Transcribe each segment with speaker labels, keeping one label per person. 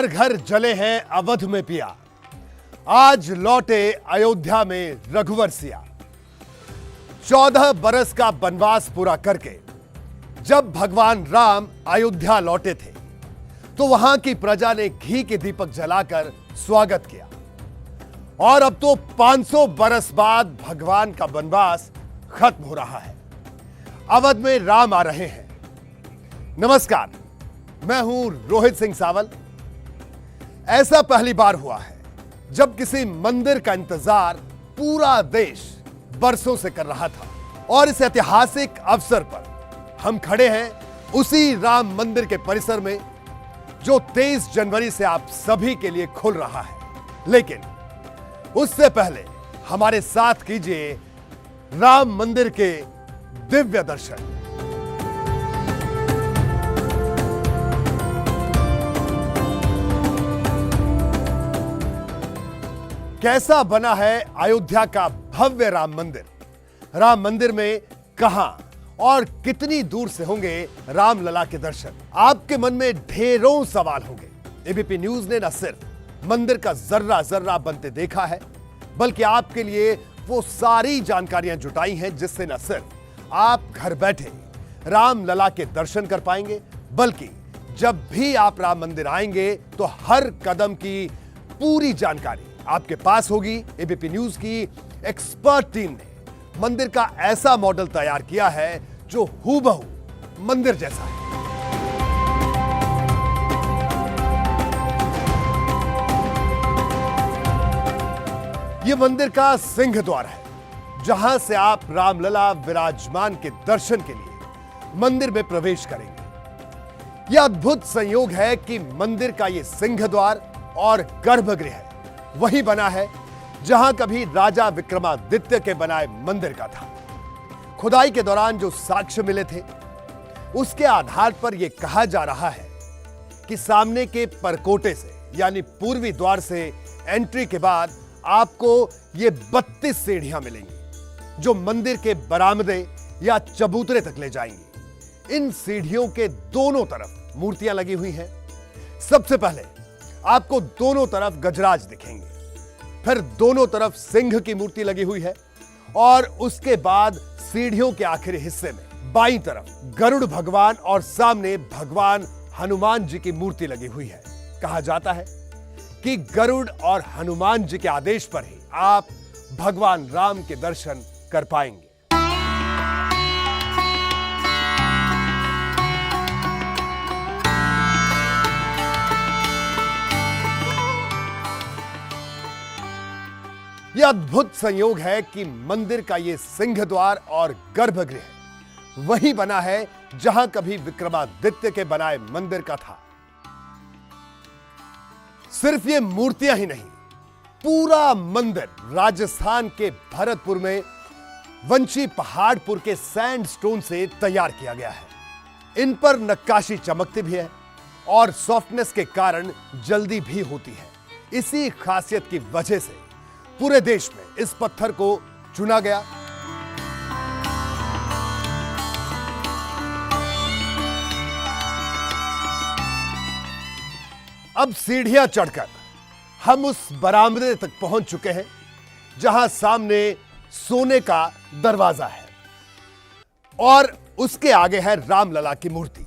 Speaker 1: घर घर जले हैं अवध में पिया, आज लौटे अयोध्या में रघुवर सिया। 14 बरस का वनवास पूरा करके जब भगवान राम अयोध्या लौटे थे तो वहां की प्रजा ने घी के दीपक जलाकर स्वागत किया। और अब तो 500 बरस बाद भगवान का वनवास खत्म हो रहा है, अवध में राम आ रहे हैं। नमस्कार, मैं हूं रोहित सिंह सावल। ऐसा पहली बार हुआ है जब किसी मंदिर का इंतजार पूरा देश बरसों से कर रहा था और इस ऐतिहासिक अवसर पर हम खड़े हैं उसी राम मंदिर के परिसर में जो 23 जनवरी से आप सभी के लिए खुल रहा है। लेकिन उससे पहले हमारे साथ कीजिए राम मंदिर के दिव्य दर्शन। कैसा बना है अयोध्या का भव्य राम मंदिर? राम मंदिर में कहां और कितनी दूर से होंगे रामलला के दर्शन? आपके मन में ढेरों सवाल होंगे। एबीपी न्यूज ने न सिर्फ मंदिर का जर्रा जर्रा बनते देखा है, बल्कि आपके लिए वो सारी जानकारियां जुटाई हैं जिससे न सिर्फ आप घर बैठे रामलला के दर्शन कर पाएंगे, बल्कि जब भी आप राम मंदिर आएंगे तो हर कदम की पूरी जानकारी आपके पास होगी। एबीपी न्यूज की एक्सपर्ट टीम ने मंदिर का ऐसा मॉडल तैयार किया है जो हूबहू मंदिर जैसा है। यह मंदिर का सिंह द्वार है, जहां से आप रामलला विराजमान के दर्शन के लिए मंदिर में प्रवेश करेंगे। यह अद्भुत संयोग है कि मंदिर का यह सिंह द्वार और गर्भगृह वही बना है जहां कभी राजा विक्रमादित्य के बनाए मंदिर का था। खुदाई के दौरान जो साक्ष्य मिले थे उसके आधार पर यह कहा जा रहा है कि सामने के परकोटे से यानी पूर्वी द्वार से एंट्री के बाद आपको ये 32 सीढ़ियां मिलेंगी जो मंदिर के बरामदे या चबूतरे तक ले जाएंगी। इन सीढ़ियों के दोनों तरफ मूर्तियां लगी हुई हैं। सबसे पहले आपको दोनों तरफ गजराज दिखेंगे, फिर दोनों तरफ सिंह की मूर्ति लगी हुई है और उसके बाद सीढ़ियों के आखिरी हिस्से में बाईं तरफ गरुड़ भगवान और सामने भगवान हनुमान जी की मूर्ति लगी हुई है। कहा जाता है कि गरुड़ और हनुमान जी के आदेश पर ही आप भगवान राम के दर्शन कर पाएंगे। यह अद्भुत संयोग है कि मंदिर का यह सिंह द्वार और गर्भगृह वही बना है जहां कभी विक्रमादित्य के बनाए मंदिर का था। सिर्फ ये मूर्तियां ही नहीं, पूरा मंदिर राजस्थान के भरतपुर में वंशी पहाड़पुर के सैंडस्टोन से तैयार किया गया है। इन पर नक्काशी चमकती भी है और सॉफ्टनेस के कारण जल्दी भी होती है। इसी खासियत की वजह से पूरे देश में इस पत्थर को चुना गया। अब सीढ़ियां चढ़कर हम उस बरामदे तक पहुंच चुके हैं जहां सामने सोने का दरवाजा है और उसके आगे है रामलला की मूर्ति।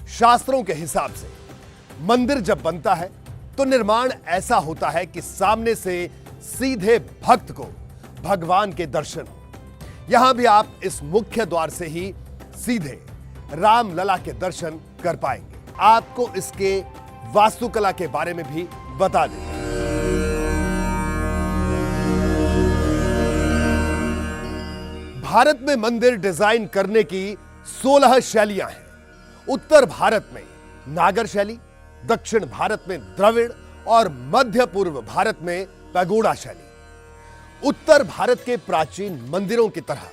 Speaker 1: शास्त्रों के हिसाब से मंदिर जब बनता है तो निर्माण ऐसा होता है कि सामने से सीधे भक्त को भगवान के दर्शन हो। यहां भी आप इस मुख्य द्वार से ही सीधे रामलला के दर्शन कर पाएंगे। आपको इसके वास्तुकला के बारे में भी बता दें। भारत में मंदिर डिजाइन करने की 16 शैलियां हैं। उत्तर भारत में नागर शैली, दक्षिण भारत में द्रविड़ और मध्य पूर्व भारत में पैगोडा शैली। उत्तर भारत के प्राचीन मंदिरों की तरह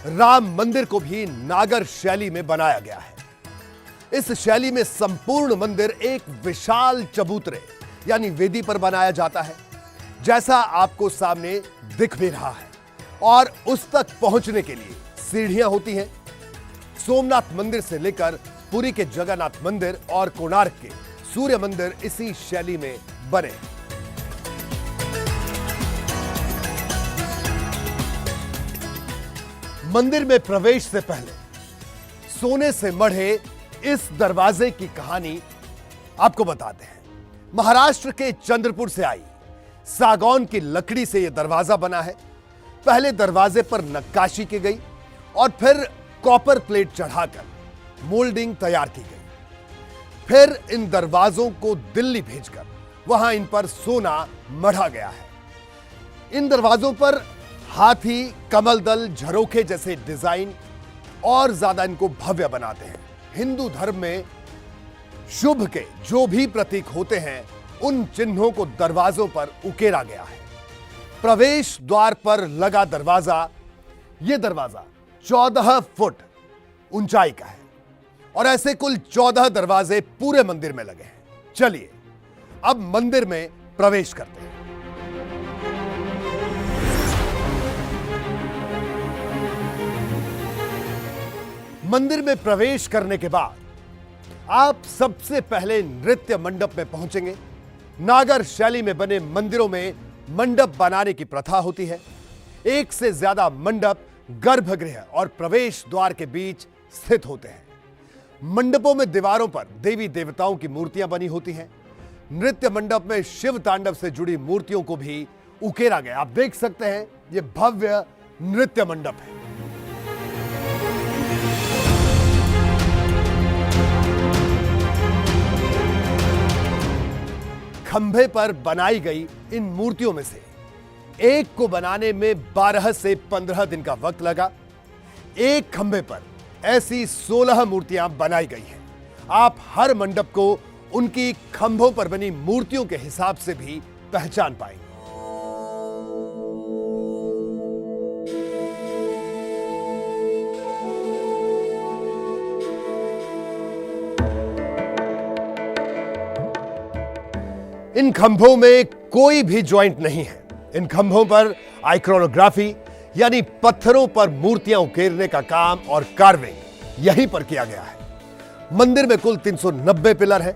Speaker 1: राम मंदिर को भी नागर शैली में बनाया गया है। इस शैली में संपूर्ण मंदिर एक विशाल चबूतरे यानी वेदी पर बनाया जाता है, जैसा आपको सामने दिख भी रहा है, और उस तक पहुंचने के लिए सीढ़ियां होती हैं। सोमनाथ मंदिर से लेकर पुरी के जगन्नाथ मंदिर और कोणार्क के सूर्य मंदिर इसी शैली में बने। मंदिर में प्रवेश से पहले सोने से मढ़े इस दरवाजे की कहानी आपको बताते हैं। महाराष्ट्र के चंद्रपुर से आई सागौन की लकड़ी से यह दरवाजा बना है। पहले दरवाजे पर नक्काशी की गई और फिर कॉपर प्लेट चढ़ाकर मोल्डिंग तैयार की गई। फिर इन दरवाजों को दिल्ली भेजकर वहां इन पर सोना मढ़ा गया है। इन दरवाजों पर हाथी, कमल दल, झरोखे जैसे डिजाइन और ज्यादा इनको भव्य बनाते हैं। हिंदू धर्म में शुभ के जो भी प्रतीक होते हैं उन चिन्हों को दरवाजों पर उकेरा गया है। प्रवेश द्वार पर लगा दरवाजा, यह दरवाजा 14 फुट ऊंचाई का है और ऐसे कुल 14 दरवाजे पूरे मंदिर में लगे हैं। चलिए अब मंदिर में प्रवेश करते हैं। मंदिर में प्रवेश करने के बाद आप सबसे पहले नृत्य मंडप में पहुंचेंगे। नागर शैली में बने मंदिरों में मंडप बनाने की प्रथा होती है। एक से ज्यादा मंडप गर्भगृह और प्रवेश द्वार के बीच स्थित होते हैं। मंडपों में दीवारों पर देवी देवताओं की मूर्तियां बनी होती हैं। नृत्य मंडप में शिव तांडव से जुड़ी मूर्तियों को भी उकेरा गया। आप देख सकते हैं यह भव्य नृत्य मंडप है। खंभे पर बनाई गई इन मूर्तियों में से एक को बनाने में 12 से 15 दिन का वक्त लगा। एक खंभे पर ऐसी 16 मूर्तियां बनाई गई हैं। आप हर मंडप को उनकी खंभों पर बनी मूर्तियों के हिसाब से भी पहचान पाएंगे। इन खंभों में कोई भी जॉइंट नहीं है। इन खंभों पर आइक्रोनोग्राफी यानी पत्थरों पर मूर्तियां उकेरने का काम और कार्विंग यहीं पर किया गया है। मंदिर में कुल 390 पिलर हैं,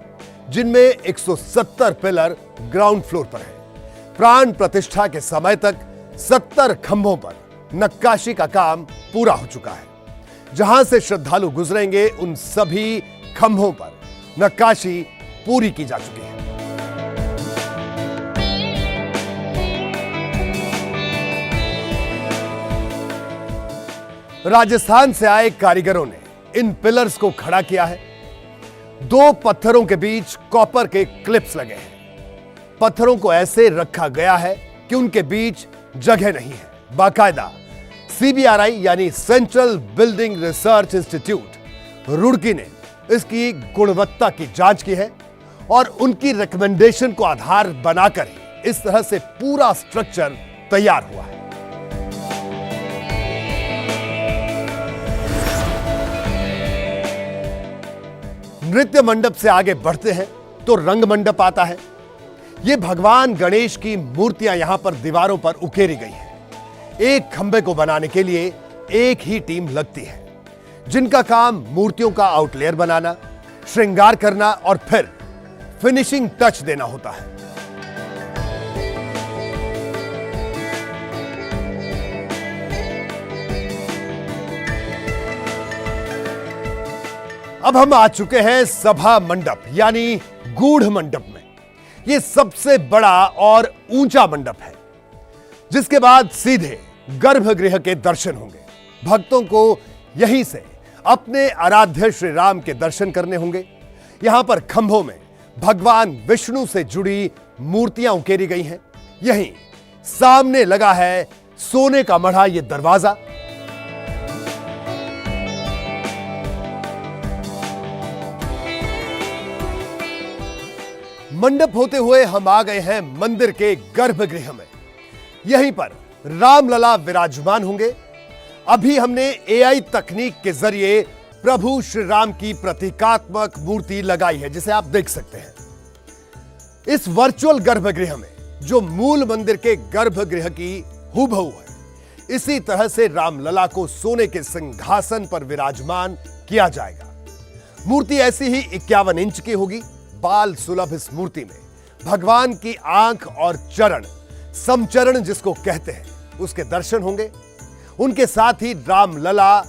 Speaker 1: जिनमें 170 पिलर ग्राउंड फ्लोर पर है। प्राण प्रतिष्ठा के समय तक 70 खंभों पर नक्काशी का काम पूरा हो चुका है। जहां से श्रद्धालु गुजरेंगे उन सभी खंभों पर नक्काशी पूरी की जा चुकी है। राजस्थान से आए कारीगरों ने इन पिलर्स को खड़ा किया है। 2 पत्थरों के बीच कॉपर के क्लिप्स लगे हैं। पत्थरों को ऐसे रखा गया है कि उनके बीच जगह नहीं है। बाकायदा CBRI यानी central building research institute Roorkee ने इसकी गुणवत्ता की जांच की है और उनकी रिकमेंडेशन को आधार बनाकर ही इस तरह से पूरा स्ट्रक्चर तैयार हुआ है। नृत्य मंडप से आगे बढ़ते हैं तो रंग मंडप आता है। यह भगवान गणेश की मूर्तियां यहां पर दीवारों पर उकेरी गई हैं। एक खंबे को बनाने के लिए एक ही टीम लगती है, जिनका काम मूर्तियों का आउटलेयर बनाना, श्रृंगार करना और फिर फिनिशिंग टच देना होता है। अब हम आ चुके हैं सभा मंडप यानी गूढ़ मंडप में। यह सबसे बड़ा और ऊंचा मंडप है, जिसके बाद सीधे गर्भगृह के दर्शन होंगे। भक्तों को यहीं से अपने आराध्य श्री राम के दर्शन करने होंगे। यहां पर खंभों में भगवान विष्णु से जुड़ी मूर्तियां उकेरी गई हैं। यहीं सामने लगा है सोने का मढ़ा यह दरवाजा। मंडप होते हुए हम आ गए हैं मंदिर के गर्भगृह में। यहीं पर रामलला विराजमान होंगे। अभी हमने AI तकनीक के जरिए प्रभु श्री राम की प्रतीकात्मक मूर्ति लगाई है, जिसे आप देख सकते हैं। इस वर्चुअल गर्भगृह में जो मूल मंदिर के गर्भगृह की हूबहू है, इसी तरह से रामलला को सोने के सिंहासन पर विराजमान किया जाएगा। मूर्ति ऐसी ही 51 इंच की होगी। बाल सुलभ इस मूर्ति में भगवान की आंख और चरण, समचरण जिसको कहते हैं, उसके दर्शन होंगे। उनके साथ ही रामलला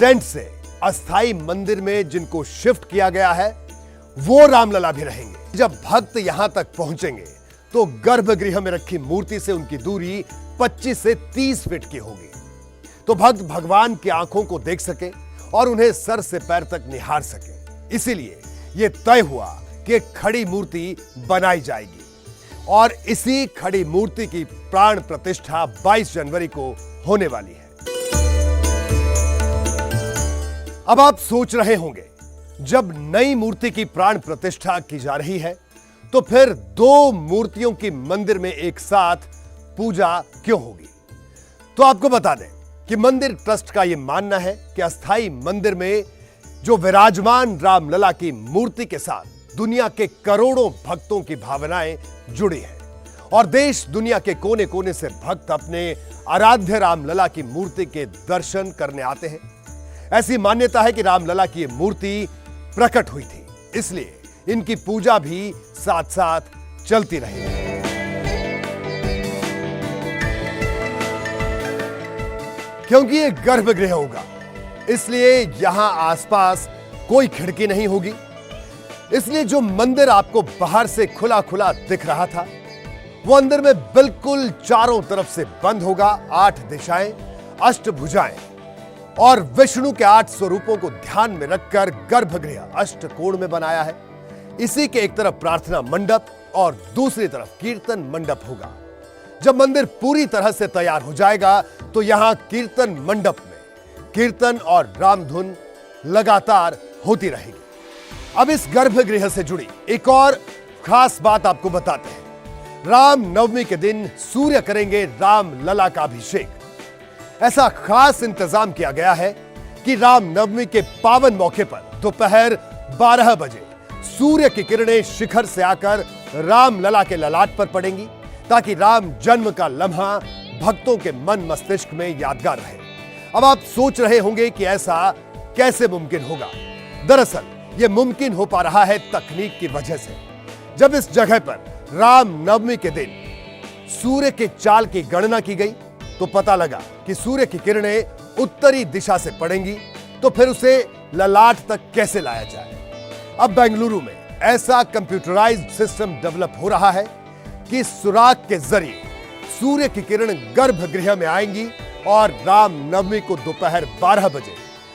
Speaker 1: टेंट से अस्थाई मंदिर में जिनको शिफ्ट किया गया है, वो रामलला भी रहेंगे। जब भक्त यहां तक पहुंचेंगे तो गर्भगृह में रखी मूर्ति से उनकी दूरी 25 से 30 फीट की होगी, तो भक्त भगवान की आंखों को देख सके और उन्हें सर से पैर तक निहार सके। इसीलिए यह तय हुआ कि खड़ी मूर्ति बनाई जाएगी और इसी खड़ी मूर्ति की प्राण प्रतिष्ठा 22 जनवरी को होने वाली है। अब आप सोच रहे होंगे, जब नई मूर्ति की प्राण प्रतिष्ठा की जा रही है तो फिर दो मूर्तियों की मंदिर में एक साथ पूजा क्यों होगी? तो आपको बता दें कि मंदिर ट्रस्ट का यह मानना है कि अस्थाई मंदिर में जो विराजमान रामलला की मूर्ति के साथ दुनिया के करोड़ों भक्तों की भावनाएं जुड़ी हैं और देश दुनिया के कोने कोने से भक्त अपने आराध्य रामलला की मूर्ति के दर्शन करने आते हैं। ऐसी मान्यता है कि रामलला की यह मूर्ति प्रकट हुई थी, इसलिए इनकी पूजा भी साथ साथ चलती रहेगी। क्योंकि यह गर्भगृह होगा, इसलिए यहां आसपास कोई खिड़की नहीं होगी। इसलिए जो मंदिर आपको बाहर से खुला खुला दिख रहा था, वो अंदर में बिल्कुल चारों तरफ से बंद होगा। 8 दिशाएं, अष्टभुजाएं और विष्णु के 8 स्वरूपों को ध्यान में रखकर गर्भगृह अष्टकोण में बनाया है। इसी के एक तरफ प्रार्थना मंडप और दूसरी तरफ कीर्तन मंडप होगा। जब मंदिर पूरी तरह से तैयार हो जाएगा तो यहां कीर्तन मंडप में कीर्तन और रामधुन लगातार होती रहेगी। अब इस गर्भगृह से जुड़ी एक और खास बात आपको बताते हैं। राम नवमी के दिन सूर्य करेंगे रामलला का अभिषेक। ऐसा खास इंतजाम किया गया है कि राम नवमी के पावन मौके पर दोपहर 12 बजे सूर्य की किरणें शिखर से आकर रामलला के ललाट पर पड़ेंगी, ताकि राम जन्म का लम्हा भक्तों के मन मस्तिष्क में यादगार रहे। अब आप सोच रहे होंगे कि ऐसा कैसे मुमकिन होगा? दरअसल यह मुमकिन हो पा रहा है तकनीक की वजह से। जब इस जगह पर राम नवमी के दिन सूर्य के चाल की गणना की गई तो पता लगा कि सूर्य की किरणें उत्तरी दिशा से पड़ेंगी, तो फिर उसे ललाट तक कैसे लाया जाए? अब बेंगलुरु में ऐसा कंप्यूटराइज्ड सिस्टम डेवलप हो रहा है कि सुराग के जरिए सूर्य की किरण गर्भगृह में आएंगी और राम नवमी को दोपहर 12 बजे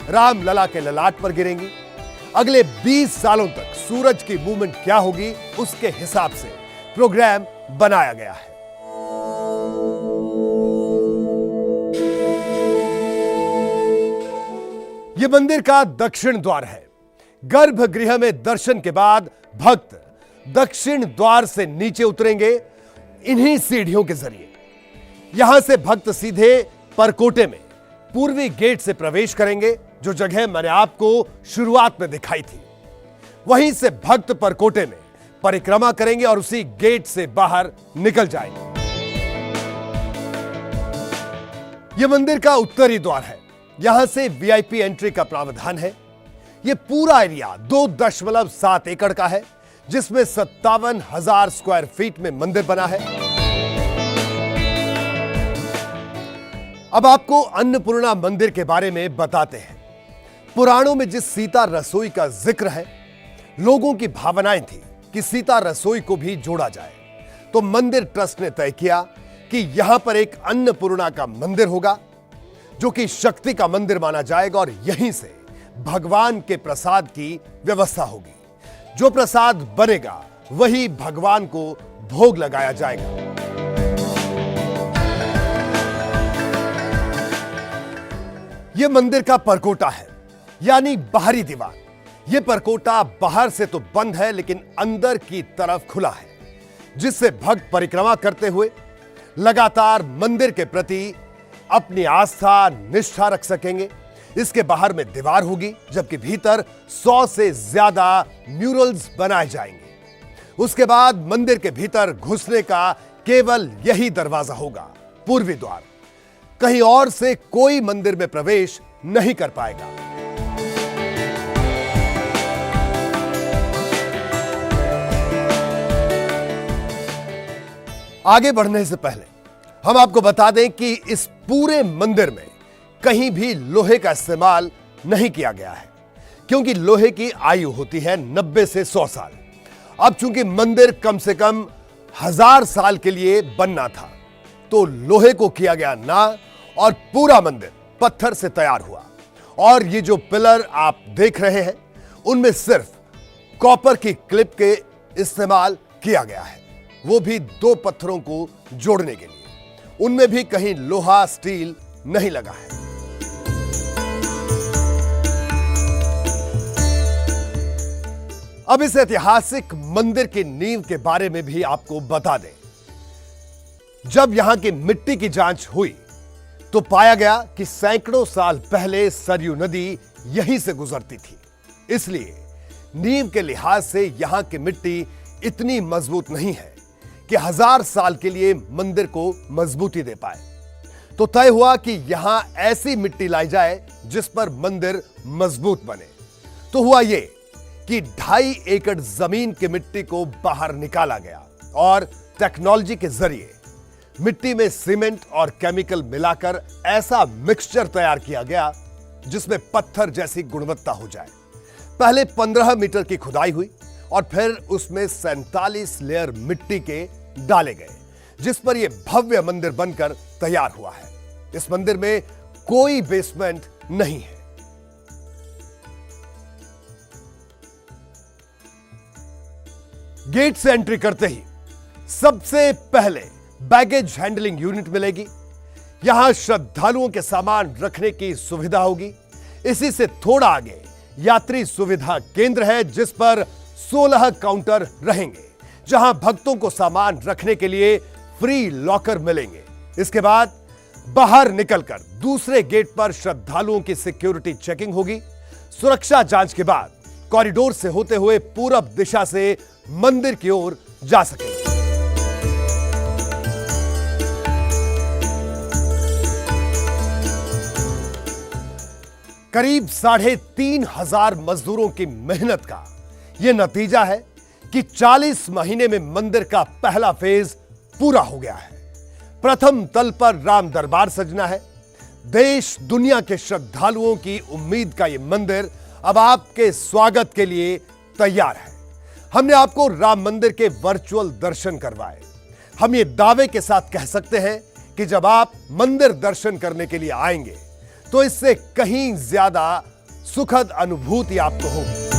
Speaker 1: रामलला के ललाट पर गिरेंगी। अगले 20 सालों तक सूरज की मूवमेंट क्या होगी, उसके हिसाब से प्रोग्राम बनाया गया है। यह मंदिर का दक्षिण द्वार है। गर्भगृह में दर्शन के बाद भक्त दक्षिण द्वार से नीचे उतरेंगे इन्हीं सीढ़ियों के जरिए। यहां से भक्त सीधे परकोटे में पूर्वी गेट से प्रवेश करेंगे, जो जगह मैंने आपको शुरुआत में दिखाई थी। वहीं से भक्त परकोटे में परिक्रमा करेंगे और उसी गेट से बाहर निकल जाएंगे। यह मंदिर का उत्तरी द्वार है। यहां से वीआईपी एंट्री का प्रावधान है। यह पूरा एरिया 2.7 एकड़ का है, जिसमें 57,000 स्क्वायर फीट में मंदिर बना है। अब आपको अन्नपूर्णा मंदिर के बारे में बताते हैं। पुराणों में जिस सीता रसोई का जिक्र है, लोगों की भावनाएं थी कि सीता रसोई को भी जोड़ा जाए, तो मंदिर ट्रस्ट ने तय किया कि यहां पर एक अन्नपूर्णा का मंदिर होगा, जो कि शक्ति का मंदिर माना जाएगा और यहीं से भगवान के प्रसाद की व्यवस्था होगी। जो प्रसाद बनेगा वही भगवान को भोग लगाया जाएगा। यह मंदिर का परकोटा है, यानी बाहरी दीवार। यह परकोटा बाहर से तो बंद है, लेकिन अंदर की तरफ खुला है, जिससे भक्त परिक्रमा करते हुए लगातार मंदिर के प्रति अपनी आस्था निष्ठा रख सकेंगे। इसके बाहर में दीवार होगी, जबकि भीतर 100 से ज्यादा म्यूरल्स बनाए जाएंगे। उसके बाद मंदिर के भीतर घुसने का केवल यही दरवाजा होगा, पूर्वी द्वार। कहीं और से कोई मंदिर में प्रवेश नहीं कर पाएगा। आगे बढ़ने से पहले हम आपको बता दें कि इस पूरे मंदिर में कहीं भी लोहे का इस्तेमाल नहीं किया गया है, क्योंकि लोहे की आयु होती है 90 से 100 साल। अब चूंकि मंदिर कम से कम 1000 साल के लिए बनना था, तो लोहे को किया गया ना, और पूरा मंदिर पत्थर से तैयार हुआ। और ये जो पिलर आप देख रहे हैं, उनमें सिर्फ कॉपर की क्लिप के इस्तेमाल किया गया है, वो भी 2 पत्थरों को जोड़ने के लिए। उनमें भी कहीं लोहा स्टील नहीं लगा है। अब इस ऐतिहासिक मंदिर की नींव के बारे में भी आपको बता दें। जब यहां की मिट्टी की जांच हुई तो पाया गया कि सैकड़ों साल पहले सरयू नदी यहीं से गुजरती थी। इसलिए नींव के लिहाज से यहां की मिट्टी इतनी मजबूत नहीं है कि 1000 साल के लिए मंदिर को मजबूती दे पाए। तो तय हुआ कि यहां ऐसी मिट्टी लाई जाए जिस पर मंदिर मजबूत बने। तो हुआ यह कि 2.5 एकड़ जमीन की मिट्टी को बाहर निकाला गया और टेक्नोलॉजी के जरिए मिट्टी में सीमेंट और केमिकल मिलाकर ऐसा मिक्सचर तैयार किया गया जिसमें पत्थर जैसी गुणवत्ता हो जाए। पहले 15 मीटर की खुदाई हुई और फिर उसमें 47 लेयर मिट्टी के डाले गए, जिस पर यह भव्य मंदिर बनकर तैयार हुआ है। इस मंदिर में कोई बेसमेंट नहीं है। गेट से एंट्री करते ही सबसे पहले बैगेज हैंडलिंग यूनिट मिलेगी। यहां श्रद्धालुओं के सामान रखने की सुविधा होगी। इसी से थोड़ा आगे यात्री सुविधा केंद्र है, जिस पर 16 काउंटर रहेंगे, जहां भक्तों को सामान रखने के लिए फ्री लॉकर मिलेंगे। इसके बाद बाहर निकलकर दूसरे गेट पर श्रद्धालुओं की सिक्योरिटी चेकिंग होगी। सुरक्षा जांच के बाद कॉरिडोर से होते हुए पूरब दिशा से मंदिर की ओर जा सकेंगे। करीब 3,500 मजदूरों की मेहनत का यह नतीजा है कि 40 महीने में मंदिर का पहला फेज पूरा हो गया है। प्रथम तल पर राम दरबार सजना है। देश दुनिया के श्रद्धालुओं की उम्मीद का यह मंदिर अब आपके स्वागत के लिए तैयार है। हमने आपको राम मंदिर के वर्चुअल दर्शन करवाए। हम ये दावे के साथ कह सकते हैं कि जब आप मंदिर दर्शन करने के लिए आएंगे तो इससे कहीं ज्यादा सुखद अनुभूति आपको होगी।